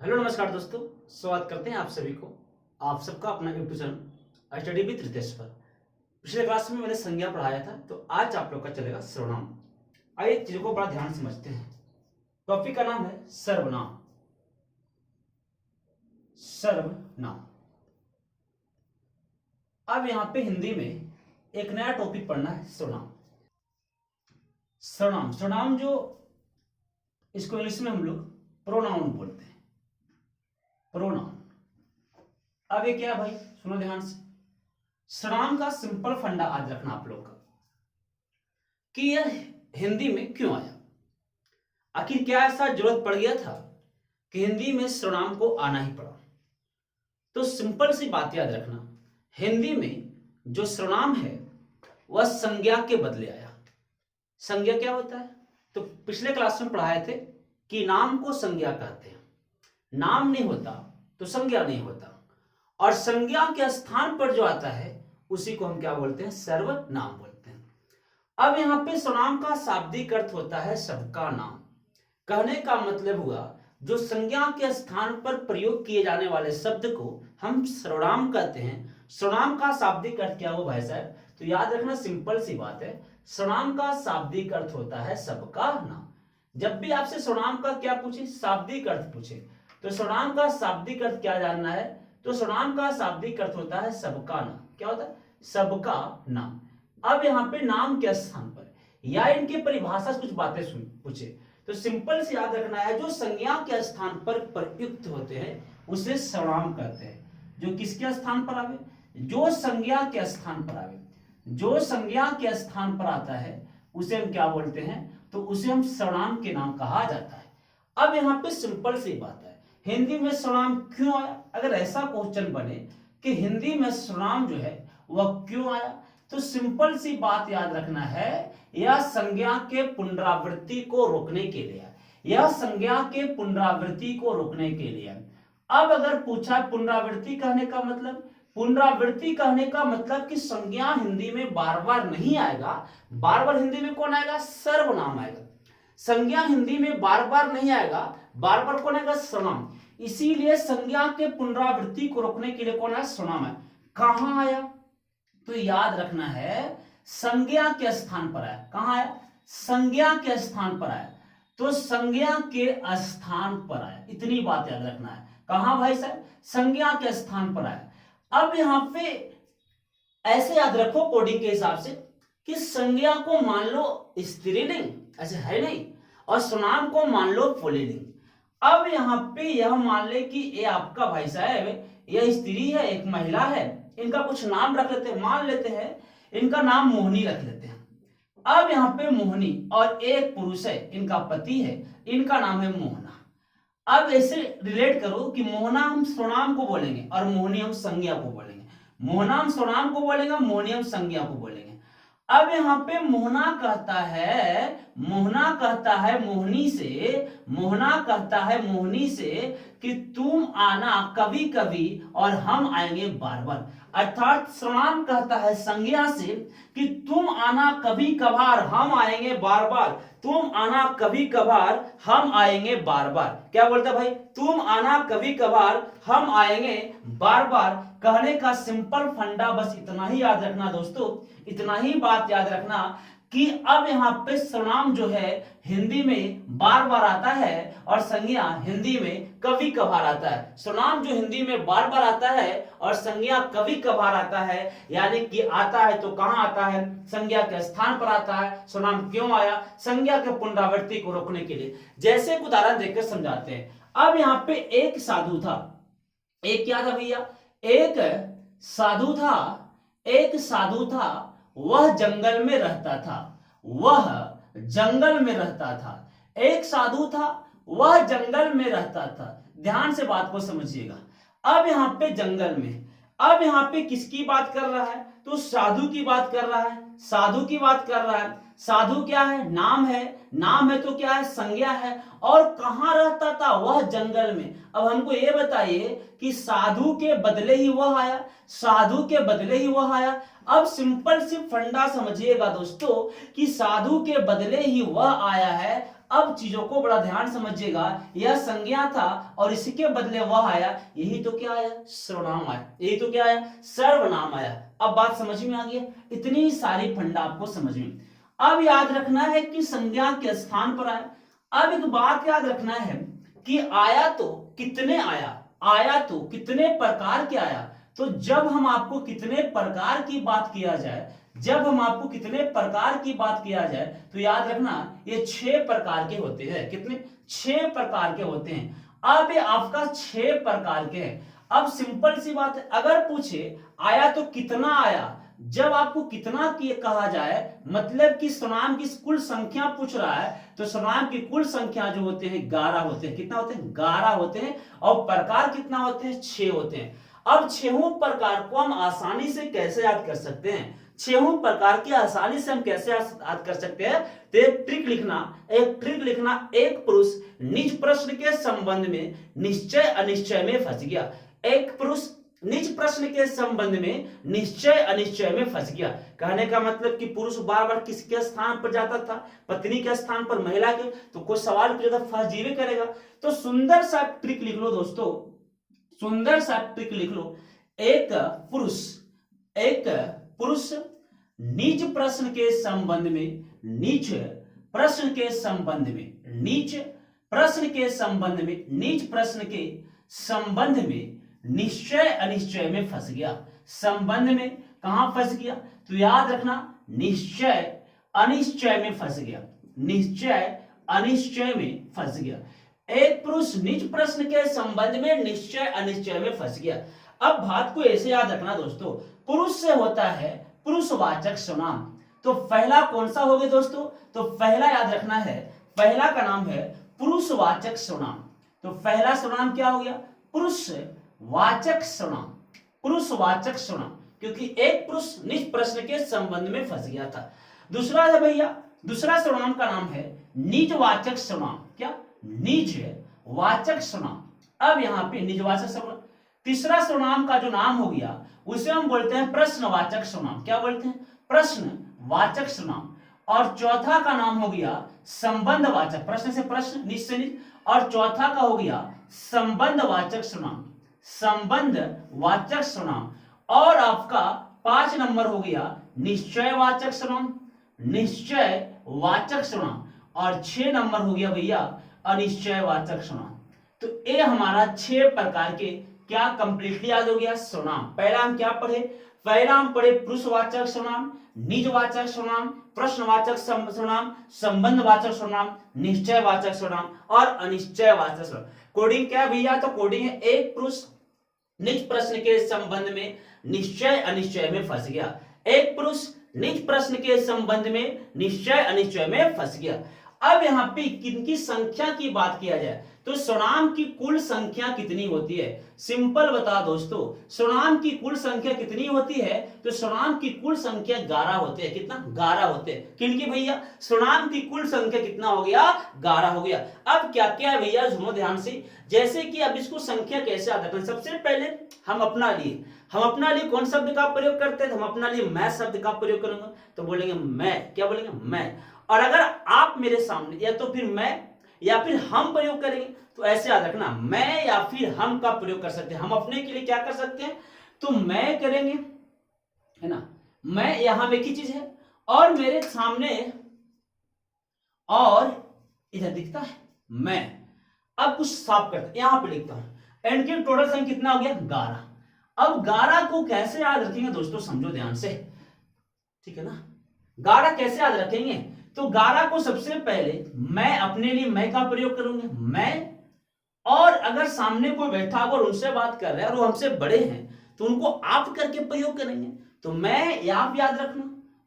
Hello नमस्कार दोस्तों, स्वागत करते हैं आप सभी को। आप सबका अपना YouTube channel study with Ritesh पर। पिछले क्लास में मैंने संज्ञा पढ़ाया था, तो आज आप लोग का चलेगा सर्वनाम। आइए चीजों को बड़ा ध्यान से समझते हैं। टॉपिक का नाम है सर्वनाम। सर्वनाम। अब यहाँ पे हिंदी में एक नया टॉपिक पढ़ना है, सर्वनाम। सर्वनाम सर्वनाम जो इसको इंग्लिश में हम लोग प्रोनाउन बोलते हैं। प्रोनाउन। अब ये क्या है भाई, सुनो ध्यान से। सर्वनाम का सिंपल फंडा आज रखना आप लोग का कि यह हिंदी में क्यों आया। आखिर क्या ऐसा जरूरत पड़ गया था कि हिंदी में सर्वनाम को आना ही पड़ा। तो सिंपल सी बात याद रखना, हिंदी में जो सर्वनाम है वह संज्ञा के बदले आया। संज्ञा क्या होता है, तो पिछले क्लास में पढ़ाए थे कि नाम को संज्ञा कहते हैं। नाम नहीं होता तो संज्ञा नहीं होता, और संज्ञा के स्थान पर जो आता है उसी को हम क्या बोलते हैं, सर्वनाम बोलते हैं। अब यहां पे सर्वनाम का शाब्दिक अर्थ होता है सबका नाम। कहने का मतलब हुआ जो संज्ञा के स्थान पर प्रयोग किए जाने वाले शब्द को हम सर्वनाम कहते हैं। सर्वनाम का शाब्दिक अर्थ क्या हुआ भाई साहब, तो याद रखना सिंपल सी बात है, सर्वनाम का शाब्दिक अर्थ होता है सबका नाम। जब भी आपसे सर्वनाम का क्या पूछे, शाब्दिक अर्थ पूछे, तो सर्वनाम का शाब्दिक अर्थ क्या जानना है, तो सर्वनाम का शाब्दिक अर्थ होता है सबका नाम। क्या होता है, सबका नाम। अब यहाँ पे नाम के स्थान पर या इनके परिभाषा से कुछ बातें पूछे, तो सिंपल से याद रखना है, जो संज्ञा के स्थान पर प्रयुक्त होते हैं उसे सर्वनाम कहते हैं। जो किसके स्थान पर आवे, जो संज्ञा के स्थान पर आवे, जो संज्ञा के स्थान पर आता है उसे हम क्या बोलते हैं, तो उसे हम सर्वनाम के नाम कहा जाता है। अब यहाँ पे सिंपल सी बात है, हिंदी में सर्वनाम क्यों आया। अगर ऐसा क्वेश्चन बने कि हिंदी में सर्वनाम जो है वह क्यों आया, तो सिंपल सी बात याद रखना है, यह संज्ञा के पुनरावृत्ति को रोकने के लिए, यह संज्ञा के पुनरावृत्ति को रोकने के लिए। अब अगर पूछा पुनरावृत्ति कहने का मतलब, पुनरावृत्ति कहने का मतलब कि संज्ञा हिंदी में बार बार नहीं आएगा। बार बार हिंदी में कौन आएगा, सर्वनाम आएगा। संज्ञा हिंदी में बार बार नहीं आएगा, बार बार कौन आएगा, सर्वनाम। इसीलिए संज्ञा के पुनरावृत्ति को रोकने के लिए कौन है, सर्वनाम है। कहां आया, तो याद रखना है संज्ञा के स्थान पर आया। कहां आया, संज्ञा के स्थान पर आया, तो संज्ञा के स्थान पर आया, इतनी बात याद रखना है। कहां भाई साहब, संज्ञा के स्थान पर आया। अब यहां पे ऐसे याद रखो कोडिंग के हिसाब से कि संज्ञा को मान लो स्त्रीलिंग, ऐसे है नहीं, और सर्वनाम को मान लो पुल्लिंग। अब यहां पे यह मान ले कि ये आपका भाई साहब, यह स्त्री है, एक महिला है, इनका कुछ नाम रख लेते हैं, मान लेते हैं इनका नाम मोहनी रख लेते हैं। अब यहाँ पे मोहनी और एक पुरुष है, इनका पति है, इनका नाम है मोहना। अब ऐसे रिलेट करो कि मोहना हम सर्वनाम को बोलेंगे और मोहनी हम संज्ञा को बोलेंगे। मोहना हम सर्वनाम को बोलेंगे, मोहनी हम संज्ञा को बोलेंगे। अब यहाँ पे मोहना कहता है मोहनी से, मोहना कहता है मोहनी से कि तुम आना कभी कभी और हम आएंगे बार बार। अर्थात सर्वनाम कहता है संज्ञा से कि तुम आना कभी कभार, हम आएंगे बार बार। तुम आना कभी कभार, हम आएंगे बार बार। क्या बोलता भाई, तुम आना कभी कभार, हम आएंगे बार बार। कहने का सिंपल फंडा बस इतना ही याद रखना दोस्तों, इतना ही बात याद रखना कि अब यहाँ पे सर्वनाम जो है हिंदी में बार बार आता है और संज्ञा हिंदी में कभी कभार आता है। सर्वनाम जो हिंदी में बार बार आता है और संज्ञा कभी कभार आता है, यानी कि आता है तो कहां आता है, संज्ञा के स्थान पर आता है। सर्वनाम क्यों आया, संज्ञा के पुनरावृत्ति को रोकने के लिए। जैसे एक उदाहरण देकर समझाते हैं। अब यहाँ पे एक साधु था, एक क्या था भैया, एक साधु था, एक साधु था, वह जंगल में रहता था, वह जंगल में रहता था। एक साधु था, वह जंगल में रहता था। ध्यान से बात को समझिएगा। अब यहां पे जंगल में, अब यहां पे किसकी बात कर रहा है, तो साधु की बात कर रहा है, साधु की बात कर रहा है। साधु क्या है, नाम है, नाम है तो क्या है, संज्ञा है। और कहां रहता था, वह जंगल में। अब हमको यह बताइए कि साधु के बदले ही वह आया, साधु के बदले ही वह आया। अब सिंपल सी फंडा समझिएगा दोस्तों कि साधु के बदले ही वह आया है। अब चीजों को बड़ा ध्यान समझिएगा, यह संज्ञा था और इसके बदले वह आया, यही तो क्या आया, सर्वनाम आया, यही तो क्या आया, सर्वनाम आया। अब बात समझ में आ गई, इतनी सारी फंडा आपको समझ में। अब याद रखना है कि संज्ञा के स्थान पर आया। अब एक बात याद रखना है कि आया तो कितने आया, आया तो कितने प्रकार के आया। तो जब हम आपको कितने प्रकार की बात किया जाए, जब हम आपको कितने प्रकार की बात किया जाए, तो याद रखना ये 6 प्रकार के होते हैं। कितने, 6 प्रकार के होते हैं। अब ये आपका 6 प्रकार के हैं। अब सिंपल सी बात है, अगर पूछे आया तो कितना आया, जब आपको कितना की कहा जाए, मतलब कि सर्वनाम की कुल संख्या पूछ रहा है, तो सर्वनाम की कुल संख्या जो होते हैं 11 होते हैं। कितना होते हैं, 11 होते हैं। और प्रकार कितना होते हैं, 6 होते हैं। अब 6 प्रकार को हम आसानी से कैसे याद कर सकते हैं, 6 प्रकार की आसानी से हम कैसे याद कर सकते हैं, तो एक ट्रिक लिखना, एक पुरुष निज प्रश्न के संबंध में निश्चय अनिश्चय में फंस गया। एक पुरुष निज प्रश्न के संबंध में निश्चय अनिश्चय में फंस गया। कहने का मतलब कि पुरुष बार बार किसके स्थान पर जाता था, पत्नी के स्थान पर, महिला के, तो कोई सवाल पूछा था, फंस जीवे करेगा। तो सुंदर सा ट्रिक लिख लो दोस्तों, सुंदर सा ट्रिक लिख लो। एक पुरुष निज प्रश्न के संबंध में, निज प्रश्न के संबंध में, निज प्रश्न के संबंध में, निज प्रश्न के संबंध में निश्चय अनिश्चय में फंस गया। संबंध में कहां फंस गया, तो याद रखना निश्चय अनिश्चय में फंस गया, निश्चय अनिश्चय में फंस गया। एक पुरुष निज प्रश्न के संबंध में निश्चय अनिश्चय में फंस गया। अब बात को ऐसे याद रखना दोस्तों, पुरुष से होता है पुरुषवाचक सर्वनाम। तो पहला कौन सा हो गया दोस्तों, तो पहला याद रखना है, पहला का नाम है पुरुषवाचक सर्वनाम। तो पहला सर्वनाम क्या हो गया, पुरुषवाचक सर्वनाम, पुरुषवाचक सर्वनाम, क्योंकि एक पुरुष निज प्रश्न के संबंध में फंस गया था। दूसरा है भैया, दूसरा सर्वनाम का नाम है निजवाचक सर्वनाम। क्या, निजवाचक सर्वनाम। अब यहां पे निजवाचक सर्वनाम। तीसरा सर्वनाम का जो नाम हो गया उसे हम बोलते हैं प्रश्नवाचक सर्वनाम। क्या बोलते हैं, प्रश्नवाचक सर्वनाम। और चौथा का नाम हो गया संबंधवाचक, प्रश्न से प्रश्न, निज से निज। और चौथा का हो गया संबंधवाचक सर्वनाम, संबंधवाचक सर्वनाम। और आपका 5 नंबर हो गया निश्चयवाचक सर्वनाम, निश्चयवाचक सर्वनाम। और 6 नंबर हो गया भैया अनिश्चयवाचक सर्वनाम। तो ये हमारा 6 प्रकार के क्या कंप्लीटली याद हो गया सर्वनाम। पहला हम क्या पढ़े, पहला हम पढ़े पुरुषवाचक सर्वनाम, निजवाचक सर्वनाम, प्रश्नवाचक सर्वनाम, संबंधवाचक सर्वनाम, निश्चयवाचक सर्वनाम और अनिश्चयवाचक सर्वनाम। कोडिंग क्या भैया, तो कोडिंग है एक पुरुष निज प्रश्न के संबंध में निश्चय अनिश्चय में फंस गया। एक पुरुष निज प्रश्न के संबंध में निश्चय अनिश्चय में फंस गया। अब यहाँ पे किनकी संख्या की बात किया जाए, तो सर्वनाम की कुल संख्या कितनी होती है। सिंपल बता दोस्तों, सर्वनाम की कुल संख्या कितनी होती है, तो सर्वनाम की कुल संख्या 11 होते हैं। कितना, 11 होते हैं। किनकी भैया, सर्वनाम की कुल संख्या कितना हो गया, 11 हो गया। अब क्या क्या है भैया, सुनो ध्यान से। जैसे कि अब इसको संख्या कैसे याद रखना, सबसे पहले हम अपना लिए कौन शब्द का प्रयोग करते हैं, हम अपना लिए मैं शब्द का प्रयोग करेंगे। तो बोलेंगे मैं, क्या बोलेंगे, मैं। और अगर आप मेरे सामने या तो फिर मैं या फिर हम प्रयोग करेंगे, तो ऐसे याद रखना मैं या फिर हम का प्रयोग कर सकते हैं। हम अपने के लिए क्या कर सकते हैं, तो मैं करेंगे, है ना। मैं यहां एक ही चीज है, और मेरे सामने, और इधर दिखता है मैं। अब कुछ साफ करते हैं, यहां पे लिखता हूं। एंड की टोटल संख्या कितना हो गया, 11। अब 11 को कैसे याद रखेंगे दोस्तों, समझो ध्यान से, ठीक है ना। 11 कैसे याद रखेंगे, तो 11 को सबसे पहले मैं अपने लिए मैं का प्रयोग करूंगा, मैं। और अगर सामने कोई बैठा हुआ और उनसे बात कर रहे हैं और वो हमसे बड़े हैं, तो उनको आप करके प्रयोग करेंगे। तो मैं आप याद रखना।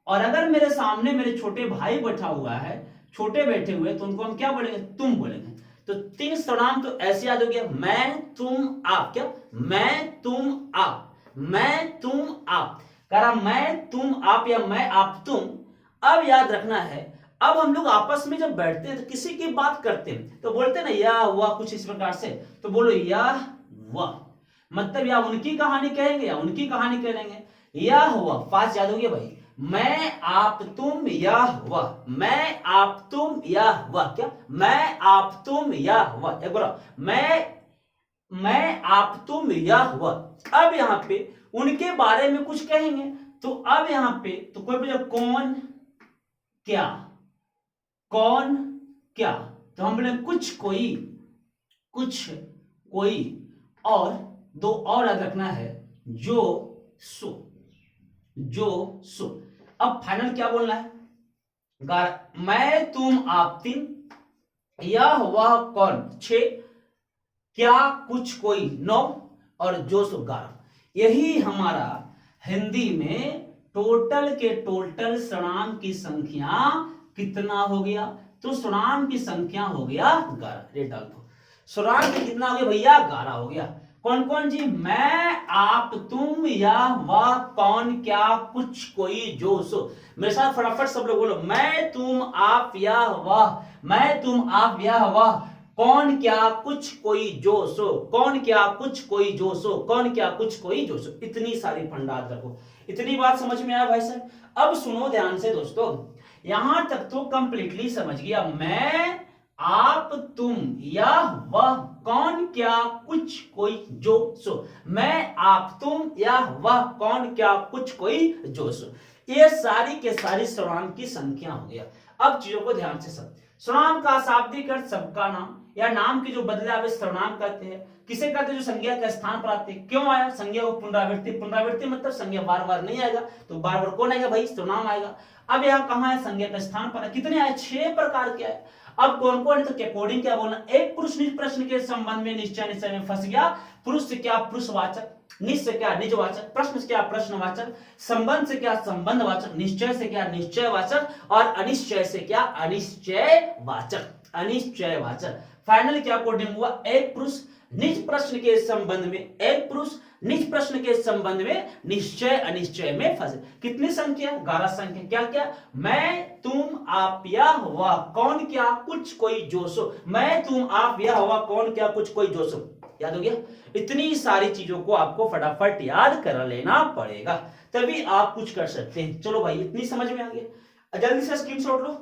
और अगर मेरे सामने मेरे छोटे भाई बैठा हुआ है, छोटे बैठे हुए, तो उनको हम क्या बोलेंगे, तुम बोलेंगे। तो 3 सर्वनाम तो ऐसे याद हो गया, मैं तुम आप। क्या, मैं तुम आप, मैं तुम आप, करा मैं तुम आप या मैं आप तुम। अब याद रखना है, अब हम लोग आपस में जब बैठते हैं तो किसी की बात करते हैं तो बोलते हैं ना या हुआ, कुछ इस प्रकार से। तो बोलो या हुआ, मतलब या उनकी कहानी कहेंगे या उनकी कहानी कहेंगे। या हुआ, 5 याद हो गया भाई। मैं आप तुम यह वह, मैं आप तुम यह वह, क्या मैं आप तुम यह वह, एक बार मैं आप तुम यह वह। अब यहां पे उनके बारे में कुछ कहेंगे, तो अब यहां पे तो कोई पूछे कौन क्या, कौन क्या, तो हम बोले कुछ कोई और दो और याद रखना है, जो सो। अब फाइनल क्या बोलना है, मैं तुम आप तीन, यह वह कौन 6, क्या कुछ कोई 9 और जो सो 11। यही हमारा हिंदी में टोटल के टोटल सर्वनाम की संख्या कितना हो गया, तो सर्वनाम की संख्या हो गया 11। रेट डाल दो, सर्वनाम की कितना हो गया भैया 11 हो गया। कौन कौन जी, मैं आप तुम यह वह कौन क्या कुछ कोई जो सो। मेरे साथ फटाफट सब लोग बोलो, मैं तुम आप यह वह, मैं तुम आप यह वह कौन क्या कुछ कोई जो सो, कौन क्या कुछ कोई जो सो, कौन क्या कुछ कोई जो सो। इतनी सारी फंडात रखो, इतनी बात समझ में आया भाई साहब। अब सुनो ध्यान से दोस्तों, यहां तक तो कंप्लीटली समझ गया, मैं आप तुम यह वह कौन क्या कुछ कोई जो सो, मैं आप तुम यह वह कौन क्या कुछ कोई जो सो। ये सारी के सारी सर्वनाम की संख्या हो गया। अब चीजों को ध्यान से समझ, सर्वनाम का शाब्दिक अर्थ सबका नाम या नाम की जो बदलाव सर्वनाम कहते हैं। किसे कहते हैं, जो संज्ञा के स्थान पर आते हैं। क्यों आया, संज्ञा को पुनरावृत्ति, पुनरावृत्ति मतलब संज्ञा बार बार नहीं आएगा, तो बार बार कौन आएगा भाई, सर्वनाम आएगा। अब यहाँ कहाँ है, संज्ञा के स्थान पर। कितने आए, 6 प्रकार के आए। अब कौन कौन है, तो अकॉर्डिंग क्या बोलना, एक पुरुष निज प्रश्न के संबंध में निश्चय में फंस गया। पुरुष से क्या पुरुषवाचक, निज से क्या निजवाचक, प्रश्न से क्या प्रश्नवाचक, संबंध से क्या संबंधवाचक, निश्चय से क्या निश्चयवाचक, और अनिश्चय से क्या अनिश्चयवाचक, अनिश्चयवाचक। फाइनल क्या कोडिंग हुआ, एक पुरुष निज प्रश्न के संबंध में, एक पुरुष निज प्रश्न के संबंध में निश्चय अनिश्चय में फंसे। कितनी संख्या, 11 संख्या। क्या क्या, मैं तुम आप यह वह कौन क्या कुछ कोई जो सो, मैं तुम आप यह वह कौन क्या कुछ कोई जो सो। याद हो गया। इतनी सारी चीजों को आपको फटाफट याद कर लेना पड़ेगा, तभी आप कुछ कर सकते हैं। चलो भाई, इतनी समझ में आ गया, जल्दी से स्क्रीनशॉट लो,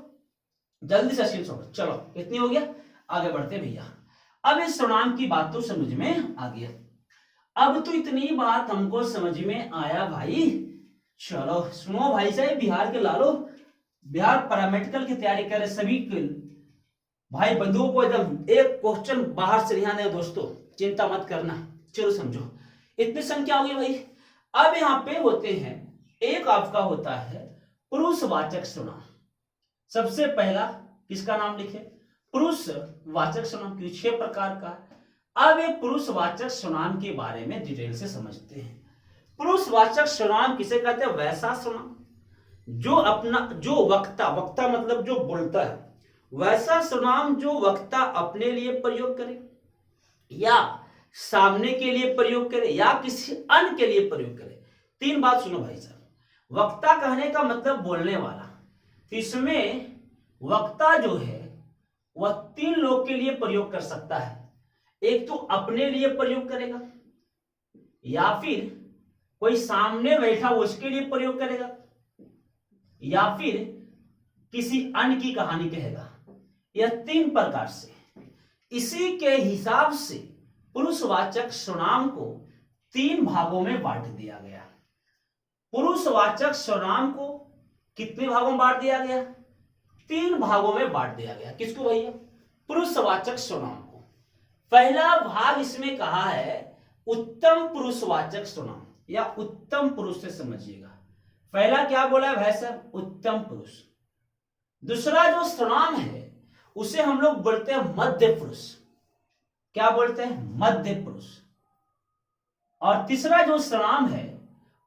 जल्दी से स्क्रीनशॉट। चलो इतनी हो गया, आगे बढ़ते भैया। अब इस सर्वनाम की बात तो समझ में आ गया। अब तो इतनी बात हमको समझ में आया भाई। चलो सुनो भाई साहब, बिहार के लालो, बिहार पैरामेडिकल की तैयारी कर रहे सभी भाई बंधुओं को एकदम एक क्वेश्चन बाहर से नहीं आने दोस्तों, चिंता मत करना। चलो समझो, इतनी संख्या होगी भाई। अब यहां पे होते हैं, एक आपका होता है पुरुषवाचक सर्वनाम। सबसे पहला किसका नाम लिखे, पुरुषवाचक सर्वनाम की 6 प्रकार का। अब एक पुरुषवाचक सर्वनाम के बारे में डिटेल से समझते हैं। पुरुषवाचक सर्वनाम किसे कहते हैं, वैसा सर्वनाम जो अपना, जो वक्ता, वक्ता मतलब जो बोलता है, वैसा सर्वनाम जो वक्ता अपने लिए प्रयोग करे या सामने के लिए प्रयोग करे या किसी अन्य के लिए प्रयोग करे। 3 बात सुनो भाई साहब, वक्ता कहने का मतलब बोलने वाला, तो इसमें वक्ता जो है वह 3 लोग के लिए प्रयोग कर सकता है। एक तो अपने लिए प्रयोग करेगा, या फिर कोई सामने बैठा उसके लिए प्रयोग करेगा, या फिर किसी अन्य की कहानी कहेगा। यह 3 प्रकार से, इसी के हिसाब से पुरुषवाचक सर्वनाम को 3 भागों में बांट दिया गया। पुरुषवाचक सर्वनाम को कितने भागों में बांट दिया गया, 3 भागों में बांट दिया गया। किसको भैया, पुरुषवाचक सर्वनाम को। पहला भाग इसमें कहा है उत्तम पुरुषवाचक सर्वनाम, या उत्तम पुरुष से समझिएगा। पहला क्या बोला है भाई साहब, उत्तम पुरुष। दूसरा जो सर्वनाम है उसे हम लोग बोलते हैं मध्य पुरुष। क्या बोलते हैं, मध्य पुरुष। और तीसरा जो सर्वनाम है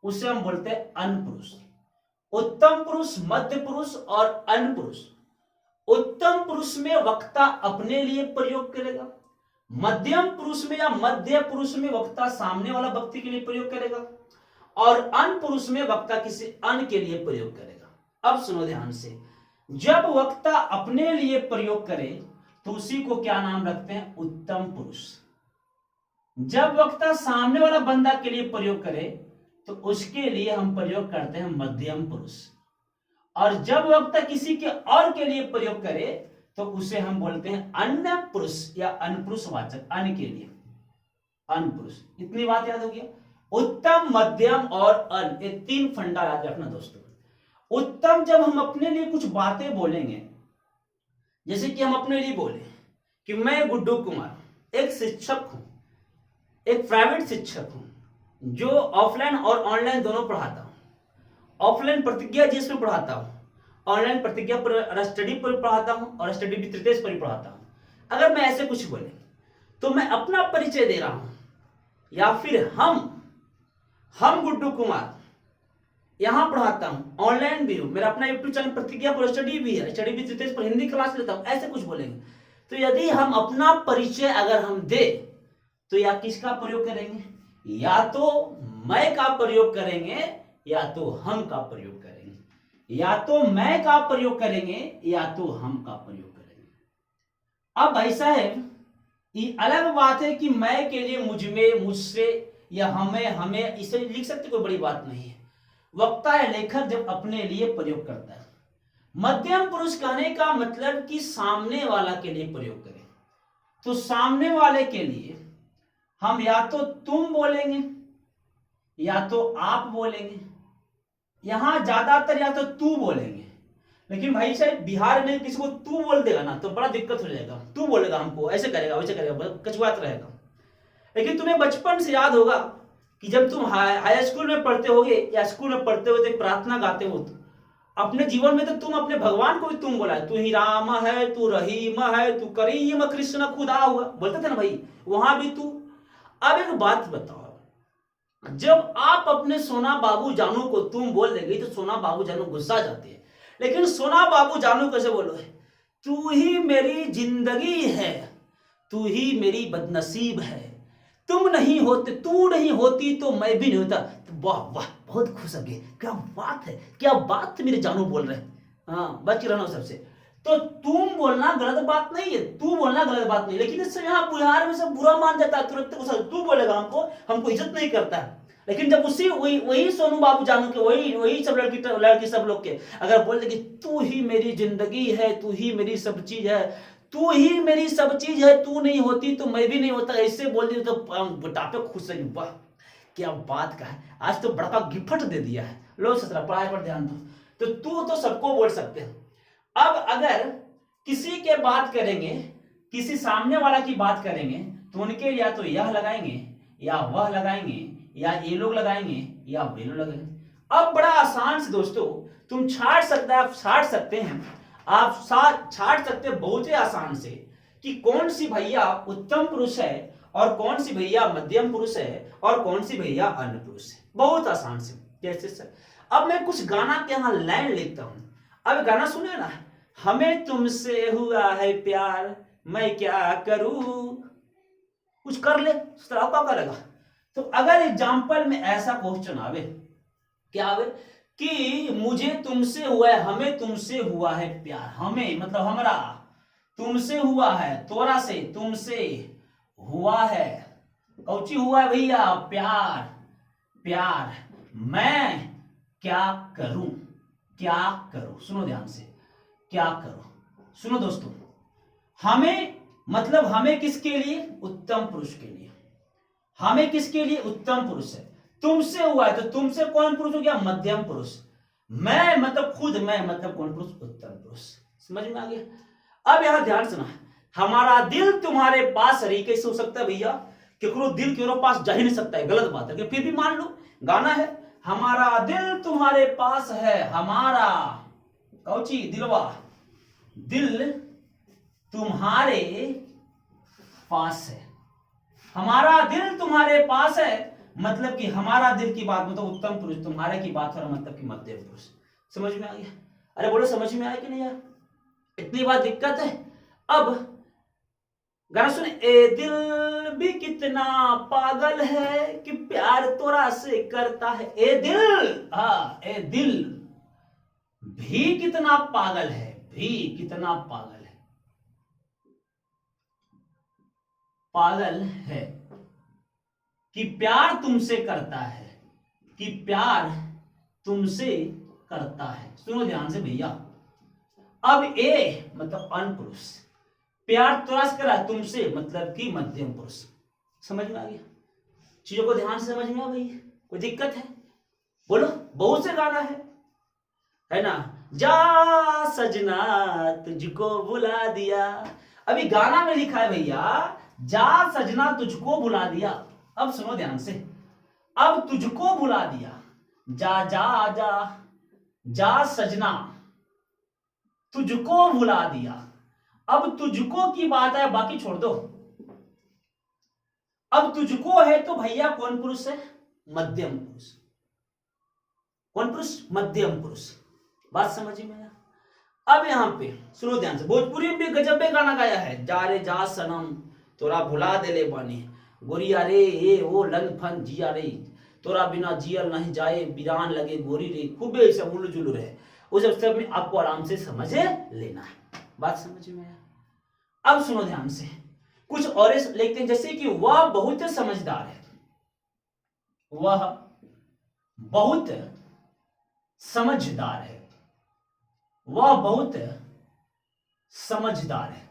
उसे हम बोलते हैं अनपुरुष। उत्तम पुरुष, मध्य पुरुष और अनपुरुष। उत्तम पुरुष में वक्ता अपने लिए प्रयोग करेगा, मध्यम पुरुष में या मध्य पुरुष में वक्ता सामने वाला व्यक्ति के लिए प्रयोग करेगा, और अनपुरुष में वक्ता किसी अन्य के लिए प्रयोग करेगा। अब सुनो ध्यान से, जब वक्ता अपने लिए प्रयोग करे तो उसी को क्या नाम रखते हैं, उत्तम पुरुष। जब वक्ता सामने वाला बंदा के लिए प्रयोग करे तो उसके लिए हम प्रयोग करते हैं मध्यम पुरुष। और जब वक्ता किसी के और के लिए प्रयोग करे तो उसे हम बोलते हैं अन्य पुरुष या अनपुरुषवाचक, अन्य के लिए अनपुरुष। इतनी बात याद हो गया। उत्तम, मध्यम और अन, ये तीन फंडा याद रखना दोस्तों। उत्तम, जब हम अपने लिए कुछ बातें बोलेंगे, जैसे कि हम अपने लिए बोले कि मैं गुड्डू कुमार एक शिक्षक हूं, एक प्राइवेट शिक्षक हूं जो ऑफलाइन और ऑनलाइन दोनों पढ़ाता हूं। ऑफलाइन प्रतिज्ञा जिसमें पढ़ाता हूं, ऑनलाइन प्रतिज्ञा पर स्टडी पर पढ़ाता हूं और स्टडी भी तृतीय पर पढ़ाता हूं। अगर मैं ऐसे कुछ बोले तो मैं अपना परिचय दे रहा हूं, या फिर हम गुड्डू कुमार यहां पढ़ाता हूं, ऑनलाइन भी हूं, मेरा अपना यूट्यूब चैनल प्रतिज्ञा पर स्टडी भी है, स्टडी भी तृतीय पर हिंदी क्लास लेता हूं, ऐसे कुछ बोलेंगे। तो यदि हम अपना परिचय अगर हम दे तो या किसका प्रयोग करेंगे, या तो मैं का प्रयोग करेंगे या तो हम का प्रयोग करेंगे, या तो मैं का प्रयोग करेंगे या तो हम का प्रयोग करेंगे। अब भाई साहब ये अलग बात है कि मैं के लिए मुझ में, मुझसे या हमें इसे लिख सकते, कोई बड़ी बात नहीं है। वक्ता या लेखक जब अपने लिए प्रयोग करता है। मध्यम पुरुष कहने का मतलब कि सामने वाला के लिए प्रयोग करें। तो सामने वाले के लिए हम या तो तुम बोलेंगे या तो आप बोलेंगे। यहां ज्यादातर या तो तू बोलेंगे, लेकिन भाई साहब बिहार में किसी को तू बोल देगा ना तो बड़ा दिक्कत हो जाएगा। तू बोलेगा हमको, ऐसे करेगा वैसे करेगा, कचवात रहेगा। लेकिन तुम्हें बचपन से याद होगा कि जब तुम हाई स्कूल में पढ़ते होगे या स्कूल में पढ़ते हुए प्रार्थना गाते हो तो अपने जीवन में तो तुम अपने भगवान को भी तुम बोला है, तू ही राम है, तू रहीम है, तू करीम कृष्ण खुदा हुआ, बोलते थे ना भाई, वहां भी तू। अब एक बात बताओ, जब आप अपने सोना बाबू जानू को तुम बोल देंगे तो सोना बाबू जानू गुस्सा जाते हैं, लेकिन सोना बाबू जानू कैसे बोलो है, तू ही मेरी जिंदगी है, तू ही मेरी बदनसीब है, तुम नहीं होते, तू नहीं होती तो मैं भी नहीं होता। तो वाह वाह, बहुत खुश हो गए, क्या बात है, क्या बात मेरे जानू बोल रहे हैं। हाँ, बच रहना सबसे। तो तुम बोलना गलत बात नहीं है, तू बोलना गलत बात नहीं, लेकिन इससे यहाँ बिहार में सब बुरा मान जाता है, तुरंत तू बोलेगा हमको इज्जत नहीं करता है। लेकिन जब उसी वही सोनू बाबू जानू के वही सब लड़की सब लोग के अगर बोल दे कि तू ही मेरी जिंदगी है, तू ही मेरी सब चीज है, तू ही मेरी सब चीज है, तू नहीं होती तो मैं भी नहीं होता, ऐसे बोल दी तो बुढ़ापे खुश है। वाह क्या बात का है, आज तो बड़ा गिफ्ट दे दिया है। लो ससुरा पढ़ाई पर ध्यान दो। तो तू तो सबको बोल सकते हैं। अब अगर किसी के बात करेंगे, किसी सामने वाला की बात करेंगे तो उनके या तो यह लगाएंगे या वह लगाएंगे या ये लोग लगाएंगे या वे लोग लगाएंगे। अब बड़ा आसान से दोस्तों तुम छाट सकते हैं, आप छाट सकते हैं बहुत ही आसान से कि कौन सी भैया उत्तम पुरुष है और कौन सी भैया मध्यम पुरुष है और कौन सी भैया अन्य पुरुष है, बहुत आसान से। कैसे सर? अब मैं कुछ गाना के यहाँ लाइन लिखता हूं, अब गाना सुने ना, हमें तुमसे हुआ है प्यार मैं क्या करूं, कुछ कर ले क्या करेगा। तो अगर एग्जाम्पल में ऐसा क्वेश्चन आवे, क्या आवे कि मुझे तुमसे हुआ है, हमें तुमसे हुआ है प्यार, हमें मतलब हमरा, तुमसे हुआ है, तोरा से तुमसे हुआ है, कौची हुआ है भैया, प्यार, प्यार, मैं क्या करूं, क्या करूं, सुनो ध्यान से, क्या करूं, सुनो दोस्तों, हमें मतलब हमें किसके लिए, उत्तम पुरुष के लिए, हमें किसके लिए, उत्तम पुरुष है, तुमसे हुआ है तो तुमसे कौन पुरुष हो गया, मध्यम पुरुष, मैं मतलब खुद मैं मतलब कौन पुरुष, उत्तम पुरुष। समझ में आ गया। अब यहां ध्यान सुना, हमारा दिल तुम्हारे पास है, कैसे हो सकता है भैया, केकरो दिल केकरो पास जा ही नहीं सकता है, गलत बात है, फिर भी मान लो गाना है, हमारा दिल तुम्हारे पास है, हमारा कौची दिलवा, दिल तुम्हारे पास है, हमारा दिल तुम्हारे पास है, मतलब कि हमारा दिल की बात मतलब उत्तम पुरुष, तुम्हारे की बात हो रहा मतलब कि मध्यम पुरुष। समझ में आ गया? अरे बोलो समझ में आया कि नहीं यार, इतनी बात दिक्कत है। अब गाना सुने, ए दिल भी कितना पागल है कि प्यार तोरा से करता है, ए दिल, हाँ ए दिल भी कितना पागल है, भी कितना पागल है, पागल है कि प्यार तुमसे करता है, कि प्यार तुमसे करता है। सुनो ध्यान से भैया, अब ए मतलब अनपुरुष, प्यार त्रास करा तुमसे मतलब कि मध्यम पुरुष। समझ में आ गया? चीजों को ध्यान से समझ में आ गई? कोई दिक्कत है? बोलो, बहुत से गाना है ना, जा सजना तुझको बुला दिया। अभी गाना में लिखा है भैया, जा सजना तुझको बुला दिया। अब सुनो ध्यान से, अब तुझको बुला दिया, जा जा जा, जा सजना तुझको बुला दिया। अब तुझको की बात है, बाकी छोड़ दो। अब तुझको है तो भैया कौन पुरुष है? मध्यम पुरुष। कौन पुरुष? मध्यम पुरुष। बात समझ में आया? अब यहां पे सुनो ध्यान से, भोजपुरी में भी गजब में गाना गाया है, जा रे जा सनम तोरा भुला देले बानी, गोरिया रे ए ओ लन फन जिया रे, तोरा बिना जियल नहीं जाए, बिरान लगे गोरी रे, खूबे ऐसा उल्लू जुलू रहे। उस सब में आपको आराम से समझ लेना है। बात समझ में आया? अब सुनो ध्यान से, कुछ और लिखते हैं, जैसे कि वह बहुत समझदार है, वह बहुत समझदार है, वह बहुत समझदार है,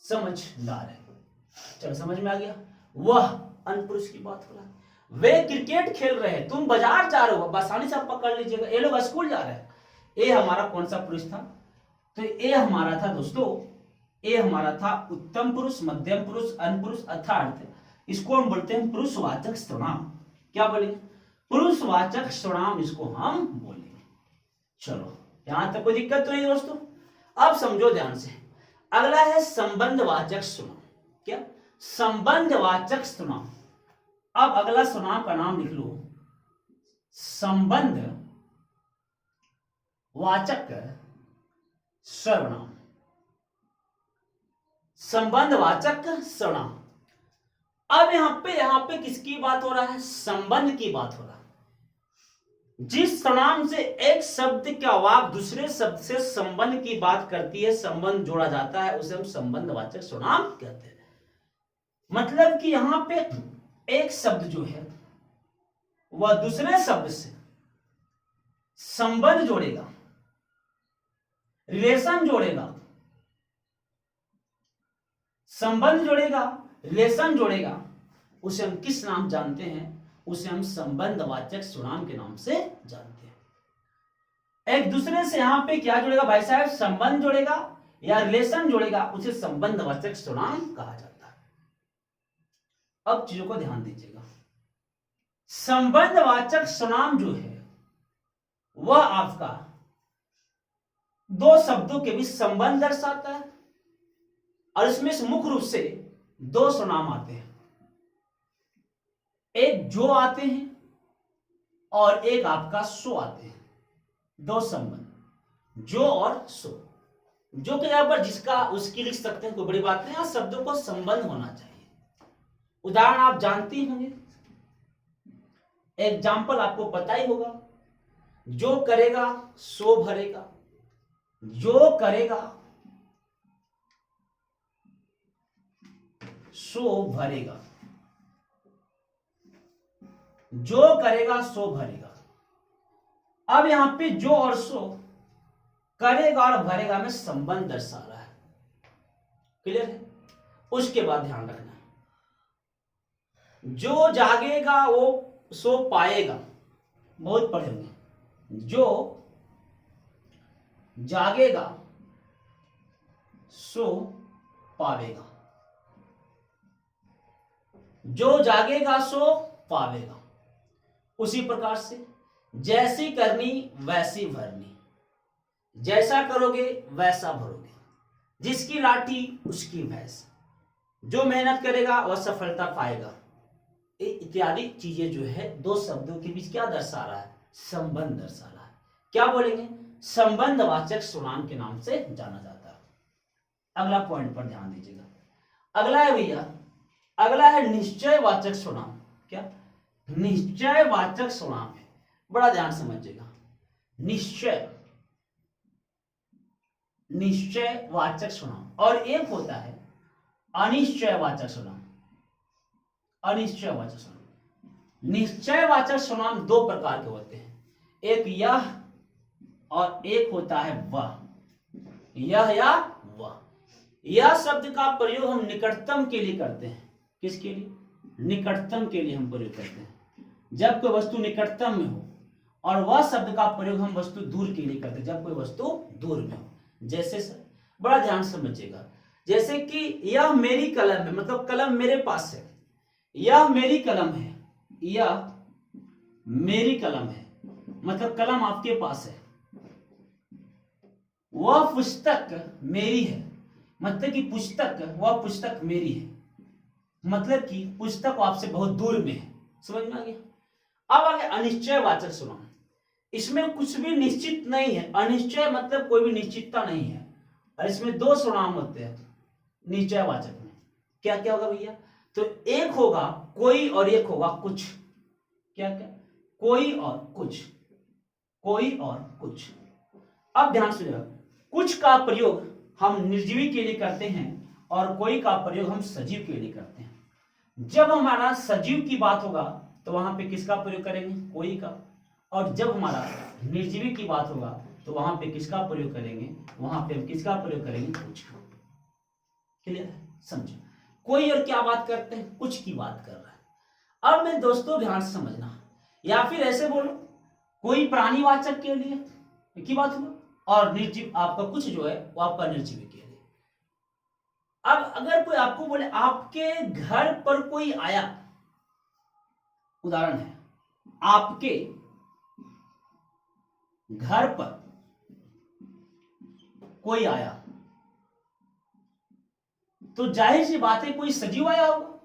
समझदार है। चलो समझ में आ गया? वह अनपुरुष की बात हो रहा है। वे क्रिकेट खेल रहे हैं, तुम बाजार जा रहे हो, आसानी से आप पकड़ लीजिएगा। ये लोग स्कूल जा रहे हैं। ए हमारा कौन सा पुरुष था? तो ए हमारा था दोस्तों, ए हमारा था उत्तम पुरुष, मध्यम पुरुष, अनपुरुष अर्थात इसको हम बोलते हैं पुरुषवाचक सर्वनाम। क्या बोलेंगे? पुरुषवाचक सर्वनाम इसको हम बोलेंगे। चलो यहां तक कोई दिक्कत तो नहीं दोस्तों? अब समझो ध्यान से, अगला है संबंधवाचक सर्वनाम। क्या? संबंधवाचक सर्वनाम। अब अगला सर्वनाम का नाम लिख लो, संबंध वाचक सर्वनाम। संबंधवाचक सर्वनाम। अब यहां पे किसकी बात हो रहा है? संबंध की बात हो रहा है। जिस सर्वनाम से एक शब्द का वाक दूसरे शब्द से संबंध की बात करती है, संबंध जोड़ा जाता है, उसे हम संबंधवाचक सर्वनाम कहते हैं। मतलब कि यहां पे एक शब्द जो है वह दूसरे शब्द से संबंध जोड़ेगा, रिलेशन जोड़ेगा, संबंध जोड़ेगा, रिलेशन जोड़ेगा, उसे हम किस नाम जानते हैं? उसे हम संबंधवाचक सर्वनाम के नाम से जानते हैं। एक दूसरे से यहां पे क्या जुड़ेगा भाई साहब? संबंध जुड़ेगा या रिलेशन जुड़ेगा, उसे संबंधवाचक सर्वनाम कहा जाता है। अब चीजों को ध्यान दीजिएगा, संबंधवाचक सर्वनाम जो है वह आपका दो शब्दों के बीच संबंध दर्शाता है, और इसमें से मुख्य रूप से दो सर्वनाम आते हैं, एक जो आते हैं और एक आपका सो आते हैं। दो संबंध, जो और सो। जो के यहां पर जिसका उसकी लिख सकते हैं, कोई बड़ी बात नहीं। यहां शब्दों को संबंध होना चाहिए। उदाहरण आप जानती होंगे, एग्जाम्पल आपको पता ही होगा, जो करेगा सो भरेगा, जो करेगा सो भरेगा, जो करेगा सो भरेगा। अब यहां पे जो और सो, करेगा और भरेगा में संबंध दर्शा रहा है। क्लियर है? उसके बाद ध्यान रखना, जो जागेगा वो सो पाएगा। बहुत पढ़े होंगे, जो जागेगा सो पावेगा, जो जागेगा सो पावेगा। उसी प्रकार से जैसी करनी वैसी भरनी, जैसा करोगे वैसा भरोगे, जिसकी लाठी उसकी भैंस, जो मेहनत करेगा वह सफलता पाएगा। इत्यादि चीजें जो है दो शब्दों के बीच क्या दर्शा रहा है? संबंध दर्शा रहा है। क्या बोलेंगे? संबंधवाचक सर्वनाम के नाम से जाना जाता है। अगला पॉइंट पर ध्यान दीजिएगा, अगला है भैया, अगला है निश्चयवाचक सर्वनाम। क्या? निश्चयवाचक सर्वनाम है, बड़ा ध्यान समझिएगा। निश्चय, निश्चयवाचक सर्वनाम, और एक होता है अनिश्चयवाचक सर्वनाम। अनिश्चयवाचक सर्वनाम, निश्चयवाचक सर्वनाम दो प्रकार के होते हैं, एक यह और एक होता है वह। यह या वह। यह शब्द का प्रयोग हम निकटतम के लिए करते हैं। किसके लिए? निकटतम के लिए हम प्रयोग करते हैं, जब कोई वस्तु निकटतम में हो। और वह शब्द का प्रयोग हम वस्तु दूर के लिए करते हैं, जब कोई वस्तु दूर में हो। जैसे बड़ा ध्यान से समझिएगा, जैसे कि यह मेरी कलम है, मतलब कलम मेरे पास है। यह मेरी कलम है, यह मेरी कलम है, मतलब कलम आपके पास है। वह पुस्तक मेरी है, मतलब कि वह पुस्तक मेरी है, मतलब कि पुस्तक आपसे बहुत दूर में है। समझ में आ गया? अब आगे अनिश्चयवाचक सर्वनाम। इसमें कुछ भी निश्चित नहीं है। अनिश्चय मतलब कोई भी निश्चितता नहीं है। और इसमें दो सर्वनाम होते हैं निश्चयवाचक में। क्या क्या होगा भैया? तो एक होगा कोई और एक होगा कुछ। क्या क्या? कोई और कुछ, कोई और कुछ। अब ध्यान सुनिएगा, कुछ का प्रयोग हम निर्जीवी के लिए करते हैं और कोई का प्रयोग हम सजीव के लिए करते हैं। जब हमारा सजीव की बात होगा तो वहां पे किसका प्रयोग करेंगे? कोई का। और जब हमारा निर्जीवी की बात होगा तो वहां पे किसका प्रयोग करेंगे? वहां पे हम किसका प्रयोग करेंगे? कुछ का। क्लियर है? समझो, कोई और क्या बात करते हैं? कुछ की बात कर रहा है। अब मैं दोस्तों ध्यान से समझना, या फिर ऐसे बोलो, कोई प्राणीवाचक के लिए की बात हुआ और निर्जीव आपका कुछ जो है वो आपका निर्जीवी के लिए। अब अगर कोई आपको बोले आपके घर पर कोई आया, उदाहरण है आपके घर पर कोई आया, तो जाहिर सी बात है कोई सजीव आया होगा।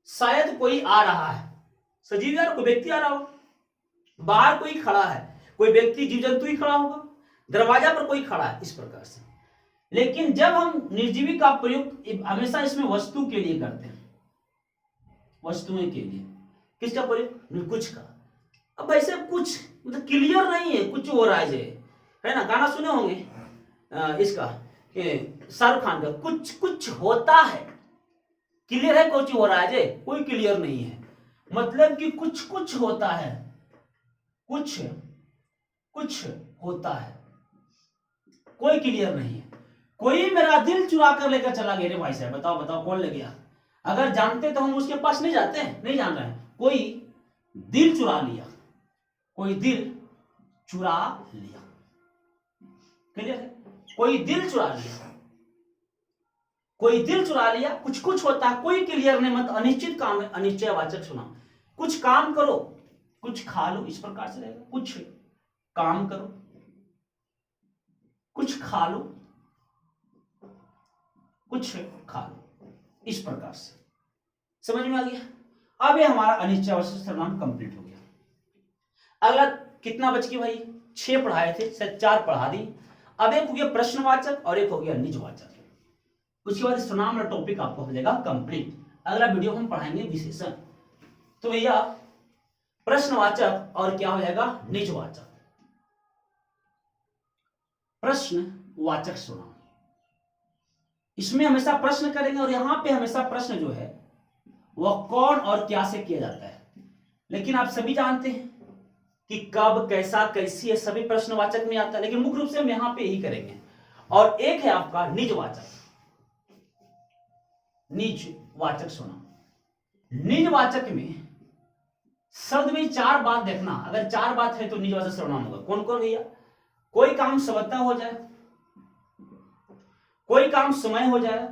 शायद कोई आ रहा है, सजीव यार कोई व्यक्ति आ रहा होगा। बाहर कोई खड़ा है, कोई व्यक्ति जीव जंतु ही खड़ा होगा। दरवाजा पर कोई खड़ा है, इस प्रकार से। लेकिन जब हम निर्जीवी का प्रयोग हमेशा इसमें वस्तु के लिए करते हैं, वस्तुएं के लिए। किसका प्रयोग? कुछ का। अब ऐसे कुछ मतलब क्लियर नहीं है, कुछ हो रहा है ना। गाना सुने होंगे इसका शाहरुख खान का, कुछ कुछ होता है। क्लियर है कुछ हो रहा है? कोई क्लियर नहीं है, मतलब कि कुछ कुछ होता है, कुछ कुछ होता है, कोई क्लियर नहीं है। कोई मेरा दिल चुरा कर लेकर चला गया रे भाई साहब, बताओ बताओ कौन ले गया? अगर जानते तो हम उसके पास नहीं जाते, नहीं जान रहे हैं। कोई दिल चुरा लिया, कोई दिल चुरा लिया। क्लियर है? कोई दिल चुरा लिया, कोई दिल चुरा लिया। कुछ कुछ होता है, कोई क्लियर नहीं, मतलब अनिश्चित काम है। अनिश्चयवाचक सुना, कुछ काम करो, कुछ खा लो, इस प्रकार से रहेगा। कुछ काम करो, कुछ खा लो, कुछ खा लो, इस प्रकार से। समझ में आ गया? अब ये हमारा अनिश्चयवाचक सर्वनाम कंप्लीट हो गया। अगला कितना बच गया भाई? 6 पढ़ाए थे, शायद 4 पढ़ा दी। अब एक हो गया प्रश्नवाचक और एक हो गया निजवाचक। उसके बाद सर्वनाम वाला टॉपिक आपको हो जाएगा कंप्लीट। अगला वीडियो हम पढ़ाएंगे विशेषण। तो भैया प्रश्नवाचक और क्या हो जाएगा? निजवाचक। प्रश्नवाचक सर्वनाम, इसमें हमेशा प्रश्न करेंगे और यहां पे हमेशा प्रश्न जो है वह कौन और क्या से किया जाता है। लेकिन आप सभी जानते हैं कि कब, कैसा, कैसी, ये सभी प्रश्नवाचक में आता है, लेकिन मुख्य रूप से हम यहां पे यही करेंगे। और एक है आपका निजवाचक। निजवाचक सर्वनाम, निजवाचक में शब्द में 4 बात देखना। अगर 4 बात है तो निजवाचक सर्वनाम होगा। कौन कौन भैया? कोई काम स्वतः हो जाए, कोई काम समय हो जाए,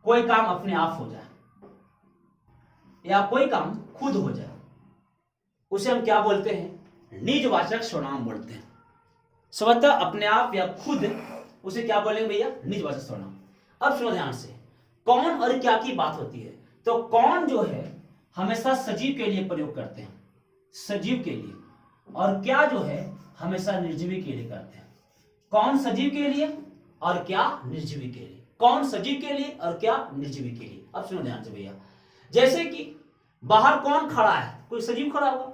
कोई काम अपने आप हो जाए, या कोई काम खुद हो जाए, उसे हम क्या बोलते हैं? निजवाचक सर्वनाम बोलते हैं। स्वतः, अपने आप या खुद, उसे क्या बोलेंगे भैया? निजवाचक सर्वनाम। अब सुनो ध्यान से, कौन और क्या की बात होती है। तो कौन जो है हमेशा सजीव के लिए प्रयोग करते हैं, सजीव के लिए। और क्या जो है हमेशा निर्जीवी के लिए करते हैं। कौन सजीव के लिए और क्या निर्जीवी के लिए। कौन सजीव के लिए और क्या निर्जीवी के लिए। अब सुनो ध्यान से भैया, जैसे कि बाहर कौन खड़ा है? कोई सजीव खड़ा होगा।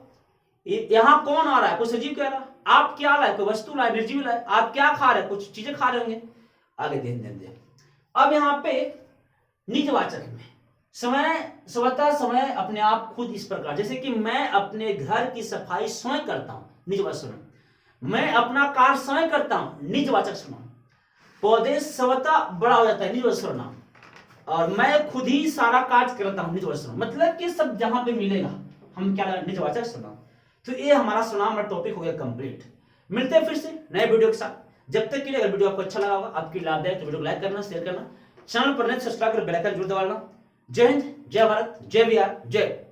यहां कौन आ रहा है? कोई सजीव कह रहा है। आप क्या लाए? कोई वस्तु लाए, निर्जीव लाए। आप क्या खा रहे? कुछ चीजें खा रहे होंगे। आगे ध्यान दे। अब यहां पे निजवाचक में स्वतः समय अपने आप खुद इस प्रकार, जैसे कि मैं अपने घर की सफाई स्वयं करता हूं, निजवाचक सर्वनाम। मैं अपना कार्य स्वयं करता हूं, निजवाचक सर्वनाम। पौधे स्वतः बड़ा हो जाता है, निजवाचक सर्वनाम। और मैं खुद ही सारा कार्य करता हूं, निजवाचक सर्वनाम। मतलब कि सब जहां पे मिलेगा हम क्या लगा, निजवाचक सर्वनाम। तो ये हमारा सर्वनाम का टॉपिक हो गया कंप्लीट। मिलते हैं फिर से नए वीडियो के साथ। जब तक के लिए अगर वीडियो आपको अच्छा लगा होगा, आपकी लाभदायक, तो वीडियो को लाइक करना, शेयर करना, चैनल पर नए सब्सक्राइब कर बेल आइकन जरूर दबाना। जय हिंद, जय भारत, जय बिहार, जय।